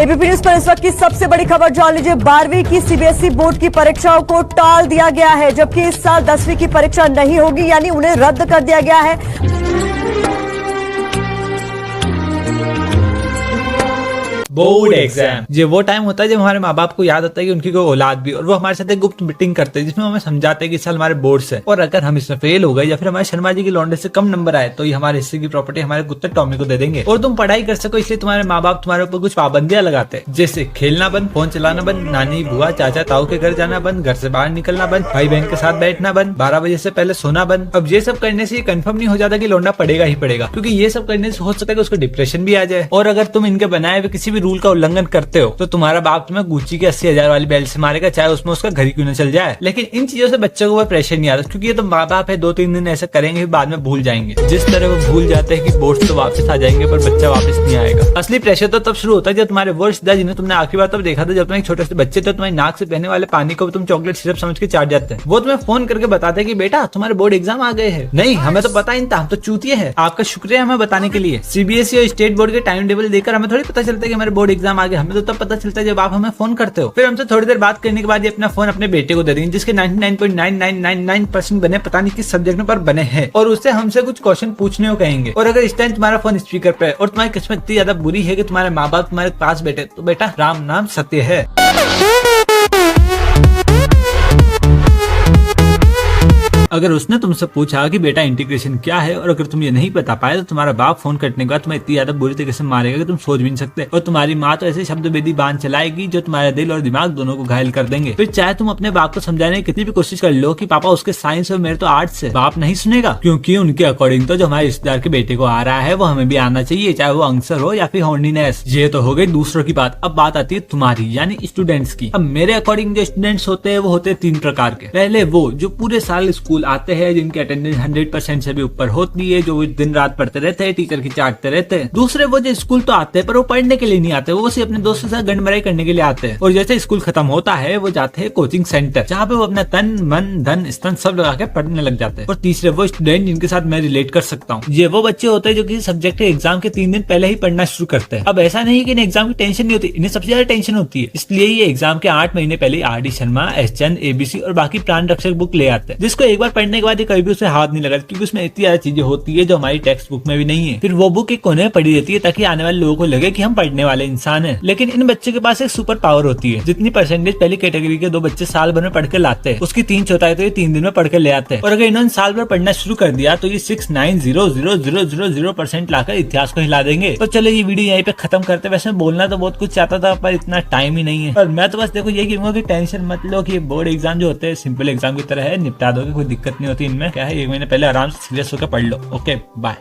ABP news पर इस वक्त की सबसे बड़ी खबर जान लीजिए। 12वीं की सीबीएसई बोर्ड की परीक्षाओं को टाल दिया गया है, जबकि इस साल 10वीं की परीक्षा नहीं होगी, यानी उन्हें रद्द कर दिया गया है। बोर्ड एग्जाम ये वो टाइम होता है जब हमारे माँ बाप को याद आता है कि उनकी कोई औलाद भी, और वो हमारे साथ एक गुप्त मीटिंग करते हैं जिसमें हमें समझाते हैं कि इस साल हमारे बोर्ड्स है, और अगर हम इसमें फेल हो गए या फिर हमारे शर्मा जी की लौंडे से कम नंबर आए तो ये हमारे हिस्से की प्रॉपर्टी हमारे कुत्ते टॉमी को दे देंगे और तुम पढ़ाई कर सको। इसलिए तुम्हारे माँ बाप तुम्हारे ऊपर कुछ पाबंदियां लगाते हैं, जैसे खेलना बंद, फोन चलाना बंद, नानी बुआ चाचा ताऊ के घर जाना बंद, घर से बाहर निकलना बंद, भाई बहन के साथ बैठना बंद, 12 बजे से पहले सोना बंद। अब ये सब करने से ये कंफर्म नहीं हो जाता कि लौंडा पड़ेगा ही पड़ेगा, क्योंकि ये सब करने से हो सकता है कि उसको डिप्रेशन भी आ जाए, और अगर तुम इनके बनाए हुए किसी भी रूल का उल्लंघन करते हो तो तुम्हारा बाप तुम्हें गुच्ची के 80,000 वाली बेल्ट से मारेगा, चाहे उसमें उसका घर ही क्यों न चल जाए। लेकिन इन चीजों से बच्चों को प्रेशर नहीं आता, क्योंकि ये तो माँ बाप है, 2-3 दिन ऐसा करेंगे बाद में भूल जाएंगे। जिस तरह वो भूल जाते हैं कि बोर्ड्स तो वापस आ जाएंगे पर बच्चा वापस नहीं आएगा। असली प्रेशर तो तब शुरू होता है जब तुम्हारे वो रिश्तेदार जिन्हें तुमने आखिरी बार तब देखा था जब तुम एक छोटे से बच्चे थे, तुम्हारी नाक से बहने वाले पानी को तुम चॉकलेट सिरप समझ के चाट जाते हैं। वो तुम्हें फोन करके बताते हैं कि बेटा तुम्हारे बोर्ड एग्जाम आ गए हैं। नहीं, हमें तो पता ही नहीं था, हम तो चूतिए हैं। आपका शुक्रिया हमें बताने के लिए। सीबीएसई और स्टेट बोर्ड के टाइम टेबल देखकर हमें थोड़ी पता चलता है कि हमारे बोर्ड एग्जाम आ गए, हमें तो तब पता चलता है जब आप हमें फोन करते हो। फिर हमसे थोड़ी देर बात करने के बाद ये अपना फोन अपने बेटे को दे देंगे जिसके 99.9999% बने पता नहीं किस सब्जेक्ट में पर बने हैं, और उससे हमसे कुछ क्वेश्चन पूछने को कहेंगे। और अगर इस टाइम तुम्हारा फोन स्पीकर पे है और तुम्हारी किस्मत इतनी ज्यादा बुरी है कि तुम्हारे माँ बाप तुम्हारे पास बैठे, तो बेटा राम नाम सत्य है। अगर उसने तुमसे पूछा कि बेटा इंटीग्रेशन क्या है, और अगर तुम ये नहीं बता पाए तो तुम्हारा बाप फोन कटने के बाद तुम्हें इतनी ज्यादा बुरी तरीके से मारेगा कि तुम सोच भी नहीं सकते, और तुम्हारी माँ तो ऐसे शब्द बेदी बांध चलाएगी जो तुम्हारे दिल और दिमाग दोनों को घायल कर देंगे। फिर चाहे तुम अपने बाप को समझाने की कितनी भी कोशिश कर लो कि पापा उसके साइंस और मेरे तो आर्ट्स है, बाप नहीं सुनेगा, क्योंकि उनके अकॉर्डिंग तो जो हमारे रिश्तेदार के बेटे को आ रहा है वो हमें भी आना चाहिए, चाहे वो अंसर हो या फिर हॉर्डीनेस। ये तो हो गई दूसरों की बात। अब बात आती है तुम्हारी यानी स्टूडेंट्स की। अब मेरे अकॉर्डिंग जो स्टूडेंट्स होते हैं वो होते हैं 3 प्रकार के। पहले वो जो पूरे साल स्कूल आते हैं, जिनकी अटेंडेंस 100% से भी ऊपर होती है, जो दिन रात पढ़ते रहते हैं, टीचर की चाटते रहते हैं। दूसरे वो जो स्कूल तो आते हैं पर वो पढ़ने के लिए नहीं आते, वो सिर्फ अपने दोस्तों के साथ गंडमराई करने के लिए आते हैं, और जैसे स्कूल खत्म होता है वो जाते हैं कोचिंग सेंटर, जहाँ पे वो अपना तन मन धन स्तन सब लगा के पढ़ने लग जाते हैं। और तीसरे वो स्टूडेंट जिनके साथ मैं रिलेट कर सकता हूँ, ये वो बच्चे होते हैं जो किसी सब्जेक्ट के एग्जाम के 3 दिन पहले ही पढ़ना शुरू करते हैं। अब ऐसा नहीं कि इन्हें एग्जाम की टेंशन नहीं होती, इन्हें सबसे ज्यादा टेंशन होती है, इसलिए ये एग्जाम के 8 महीने पहले आर डी शर्मा, एस चंद, एबीसी और बाकी प्राण रक्षक बुक ले आते हैं, जिसको एक बार पढ़ने के बाद ये कभी भी उसे हाथ नहीं लगा, क्योंकि उसमें इतनी ज्यादा चीजें होती है जो हमारी टेक्स्ट बुक में भी नहीं है। फिर वो बुक एक कोने में पड़ी रहती है ताकि आने वाले लोगों को लगे कि हम पढ़ने वाले इंसान हैं। लेकिन इन बच्चों के पास एक सुपर पावर होती है, जितनी परसेंटेज पहली कैटेगरी के 2 बच्चे साल भर में पढ़ के लाते हैं उसकी 3/4 तो ये 3 दिन में पढ़ के ले आते हैं। और अगर इन्होंने साल भर पढ़ना शुरू कर दिया तो ये 690000% लाकर इतिहास को हिला देंगे। तो चलो ये वीडियो यहीं पे खत्म करते। वैसे बोलना तो बहुत कुछ चाहता था पर इतना टाइम ही नहीं है, और मैं तो बस देखो यही कहूंगा कि टेंशन मत लो कि बोर्ड एग्जाम जो होते हैं सिंपल एग्जाम की तरह है, निपटा दोगे, कोई दिक्कत नहीं होती इनमें। क्या है 1 महीने पहले आराम से सीरियस होकर पढ़ लो। Okay bye.